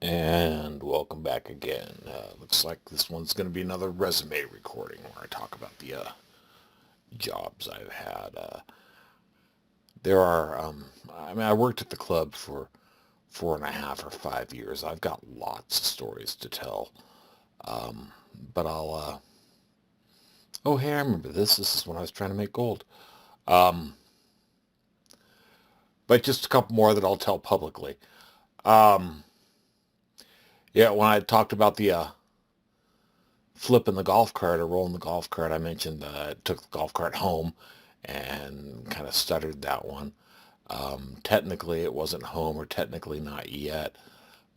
And welcome back again. Looks like this one's going to be another resume recording where I talk about the jobs I've had. I worked at the club for 4.5 or 5 years. I've got lots of stories to tell. Um, but oh, hey, I remember this. This is when I was trying to make gold. Um, but just a couple more that I'll tell publicly. Um, yeah, when I talked about the flipping the golf cart or rolling the golf cart, I mentioned I took the golf cart home and kind of stuttered that one. Technically, it wasn't home, or technically not yet.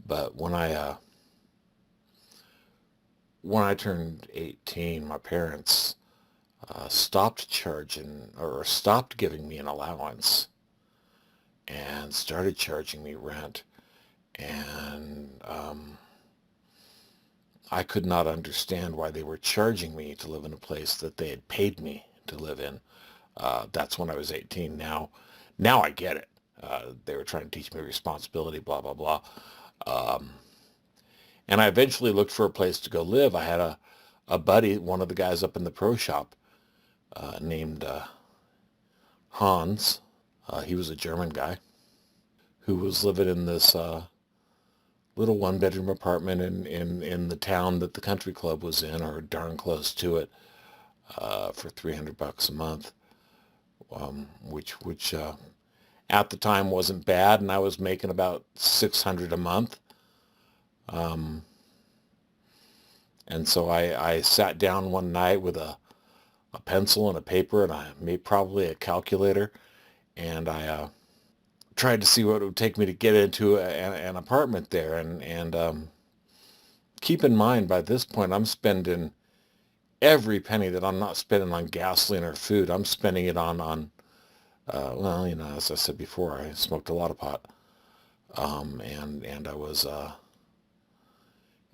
But when I turned 18, my parents stopped charging or stopped giving me an allowance and started charging me rent. And I could not understand why they were charging me to live in a place that they had paid me to live in. That's when I was 18. Now I get it. They were trying to teach me responsibility, blah, blah, blah. Um, and I eventually looked for a place to go live. I had a buddy, one of the guys up in the pro shop, named Hans. He was a German guy who was living in this little one-bedroom apartment in the town that the country club was in, or darn close to it, for $300 a month, which at the time wasn't bad, and I was making about 600 a month. Um, and so I sat down one night with a pencil and a paper, and I made probably a calculator, and I tried to see what it would take me to get into an apartment there. And keep in mind, by this point, I'm spending every penny that I'm not spending on gasoline or food. I'm spending it well, as I said before, I smoked a lot of pot. And I was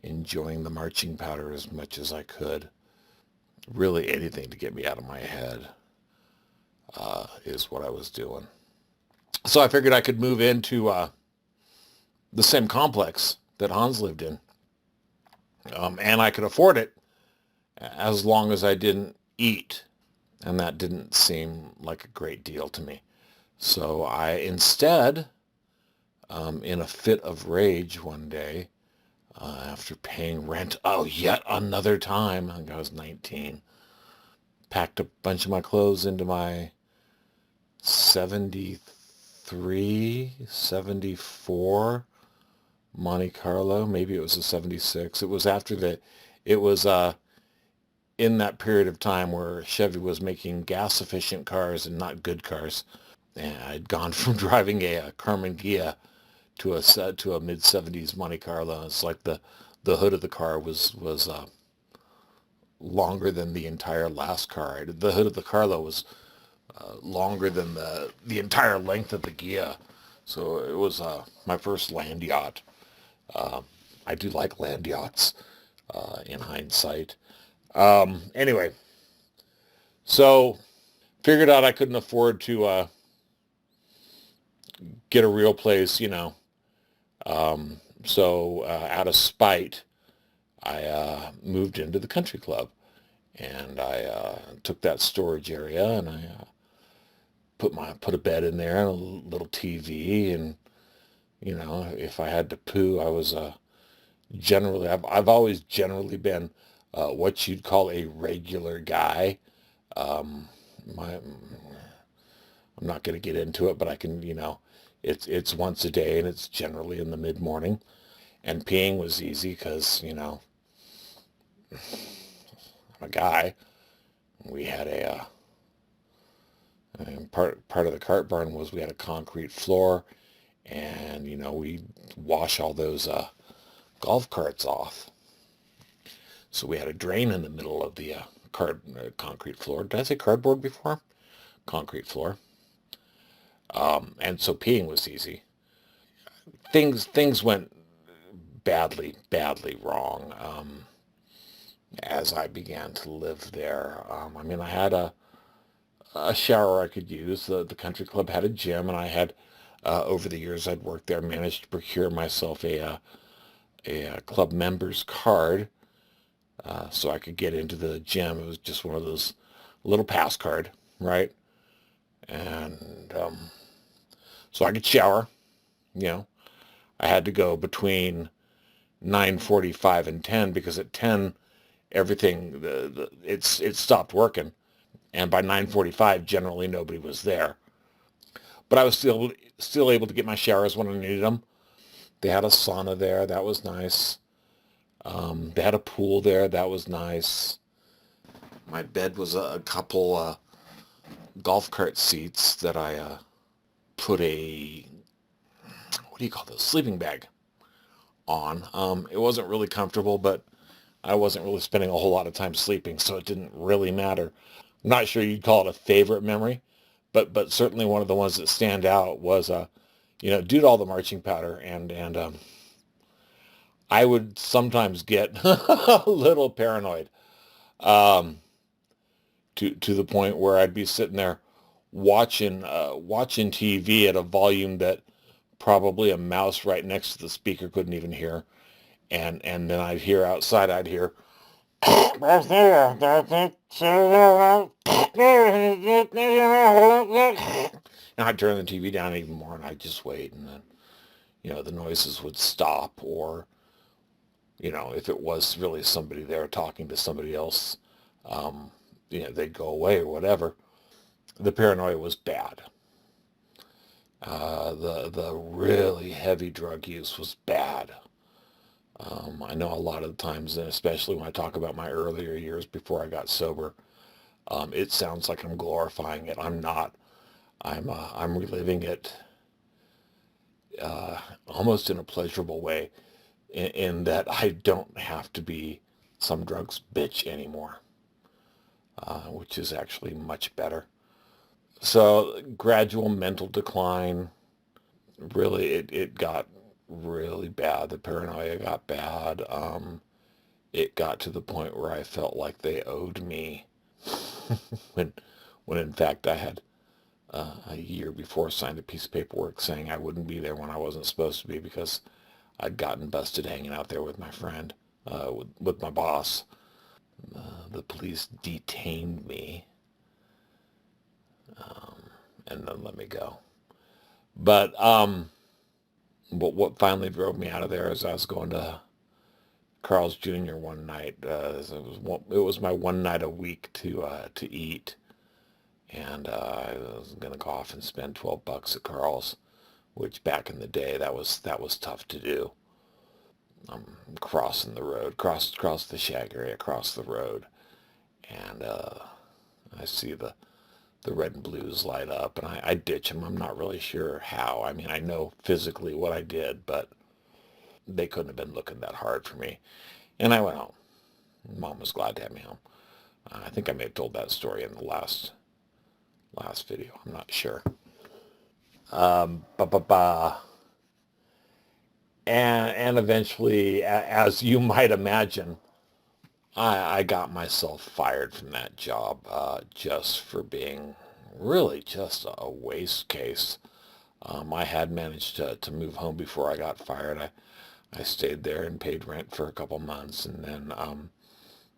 enjoying the marching powder as much as I could. Really anything to get me out of my head is what I was doing. So I figured I could move into the same complex that Hans lived in. And I could afford it as long as I didn't eat. And that didn't seem like a great deal to me. So I instead, in a fit of rage one day, after paying rent, yet another time, I think I was 19, packed a bunch of my clothes into my 73, 74 Monte Carlo. Maybe it was a 76. It was it was in that period of time where Chevy was making gas efficient cars and not good cars. And I'd gone from driving a Carmen Ghia to a mid 70s Monte Carlo. It's like the hood of the car was longer than the entire last car. The hood of the Carlo was longer than the entire length of the Ghia. So it was my first land yacht. I do like land yachts in hindsight. Anyway, so figured out I couldn't afford to get a real place, So out of spite, I moved into the country club, and I took that storage area, and I put a bed in there and a little TV, and if I had to poo, I was generally I've always generally been what you'd call a regular guy. Um, I'm not going to get into it, but I can, it's once a day, and it's generally in the mid morning. And peeing was easy because I'm a guy. We had and part of the cart barn was we had a concrete floor, and we wash all those golf carts off. So we had a drain in the middle of the concrete floor. Did I say cardboard before? Concrete floor. And so peeing was easy. Things went badly wrong as I began to live there. I had a shower I could use. The country club had a gym, and I had over the years I'd worked there, managed to procure myself a club member's card so I could get into the gym. It was just one of those little pass card, right? And so I could shower. You know, I had to go between 9:45 and 10 because at 10 everything it stopped working, and by 9:45 generally nobody was there. But I was still able to get my showers when I needed them. They had a sauna there, that was nice. They had a pool there, that was nice. My bed was a couple golf cart seats that I put a, what do you call those, sleeping bag on. It wasn't really comfortable, but I wasn't really spending a whole lot of time sleeping, so it didn't really matter. I'm not sure you'd call it a favorite memory, but certainly one of the ones that stand out was due to all the marching powder and I would sometimes get a little paranoid um, to the point where I'd be sitting there watching TV at a volume that probably a mouse right next to the speaker couldn't even hear, and then I'd hear outside, I'd hear and I'd turn the TV down even more and I'd just wait and then, the noises would stop or, if it was really somebody there talking to somebody else, they'd go away or whatever. The paranoia was bad. The really heavy drug use was bad. I know a lot of the times, and especially when I talk about my earlier years before I got sober, it sounds like I'm glorifying it. I'm not. I'm reliving it almost in a pleasurable way, in that I don't have to be some drugs bitch anymore, which is actually much better. So gradual mental decline. Really, it got really bad. The paranoia got bad. It got to the point where I felt like they owed me when when in fact I had a year before signed a piece of paperwork saying I wouldn't be there when I wasn't supposed to be because I'd gotten busted hanging out there with my friend, with my boss. The police detained me and then let me go. But what finally drove me out of there is I was going to Carl's Jr. one night. It was my one night a week to eat, and I was gonna go off and spend $12 at Carl's, which back in the day that was tough to do. I'm crossing the road, cross the shack area, across the road, and I see the red and blues light up, and I ditch them. I'm not really sure how. I mean, I know physically what I did, but they couldn't have been looking that hard for me. And I went home. Mom was glad to have me home. I think I may have told that story in the last video. I'm not sure. Ba ba ba. And eventually, as you might imagine, I got myself fired from that job just for being really just a waste case. I had managed to move home before I got fired. I stayed there and paid rent for a couple months and then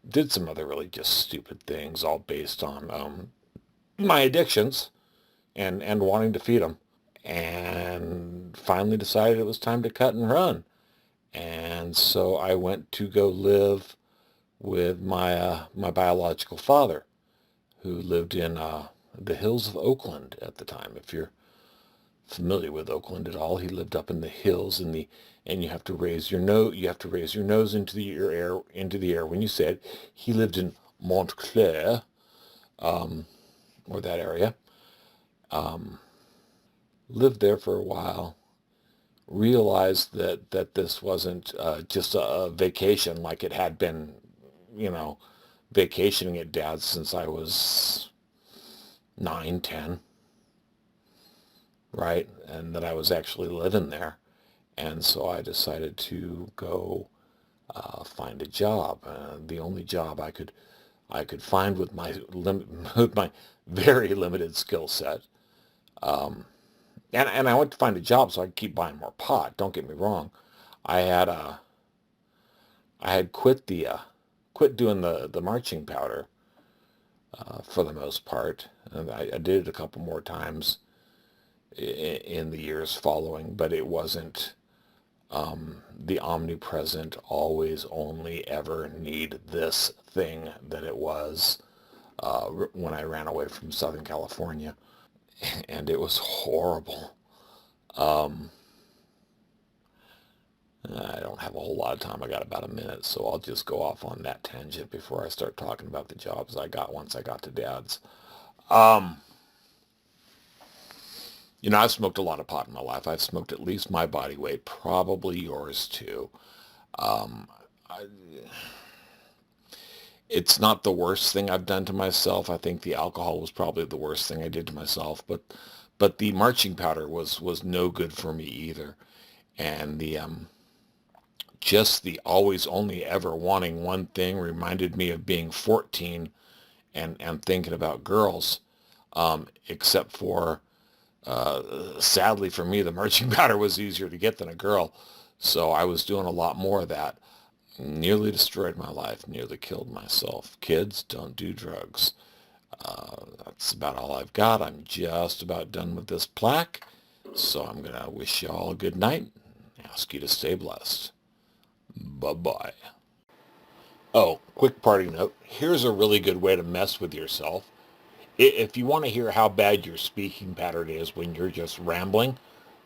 did some other really just stupid things, all based on my addictions and wanting to feed them. And finally decided it was time to cut and run. And so I went to go live with my biological father, who lived in the hills of Oakland at the time. If you're familiar with Oakland at all, he lived up in the hills and you have to raise your nose. You have to raise your nose into the air when you say it. He lived in Montclair, or that area. Lived there for a while. Realized that this wasn't just a vacation like it had been, you know, vacationing at Dad's since I was 9, 10, right? And that I was actually living there. And so I decided to go find a job. The only job I could find with my with my very limited skill set. And I went to find a job so I could keep buying more pot. Don't get me wrong. I had a I had quit doing the marching powder for the most part. And I did it a couple more times in the years following, but it wasn't the omnipresent, always, only, ever need this thing that it was when I ran away from Southern California. And it was horrible. Um, I don't have a whole lot of time. I got about a minute, so I'll just go off on that tangent before I start talking about the jobs I got once I got to Dad's. Um, I've smoked a lot of pot in my life. I've smoked at least my body weight, probably yours too. Um, I, it's not the worst thing I've done to myself. I think the alcohol was probably the worst thing I did to myself, but the marching powder was no good for me either. And the just the always only ever wanting one thing reminded me of being 14 and thinking about girls. Except for sadly for me, the marching powder was easier to get than a girl. So I was doing a lot more of that. Nearly destroyed my life, nearly killed myself. Kids, don't do drugs. That's about all I've got. I'm just about done with this plaque. So I'm going to wish you all a good night. Ask you to stay blessed. Bye-bye. Oh, quick party note. Here's a really good way to mess with yourself. If you want to hear how bad your speaking pattern is when you're just rambling,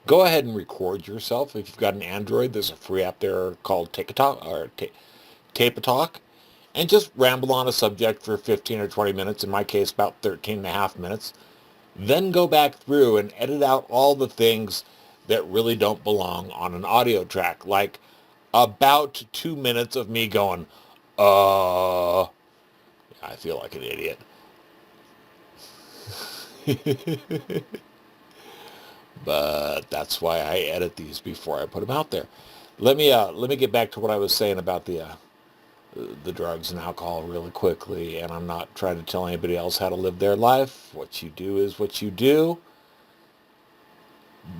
go ahead and record yourself. If you've got an Android, there's a free app there called Take a Talk or Tape a Talk, and just ramble on a subject for 15 or 20 minutes, in my case about 13 and a half minutes. Then go back through and edit out all the things that really don't belong on an audio track, like about 2 minutes of me going, I feel like an idiot. But that's why I edit these before I put them out there. Let me get back to what I was saying about the drugs and alcohol really quickly. And I'm not trying to tell anybody else how to live their life. What you do is what you do.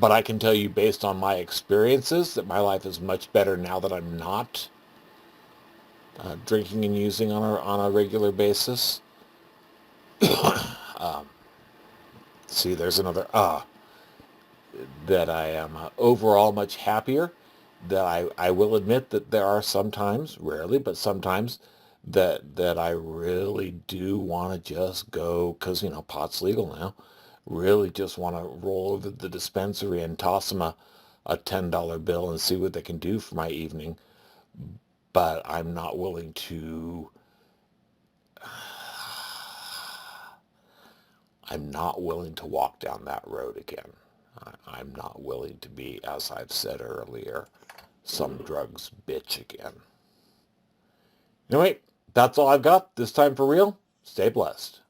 But I can tell you, based on my experiences, that my life is much better now that I'm not drinking and using on a regular basis. um, See, there's another that I am overall much happier. That I will admit that there are sometimes, rarely, but sometimes that I really do want to just go, because, pot's legal now, really just want to roll over the dispensary and toss them a $10 bill and see what they can do for my evening. But I'm not willing to, I'm not willing to walk down that road again. I'm not willing to be, as I've said earlier, some drugs bitch again. Anyway, that's all I've got this time for real. Stay blessed.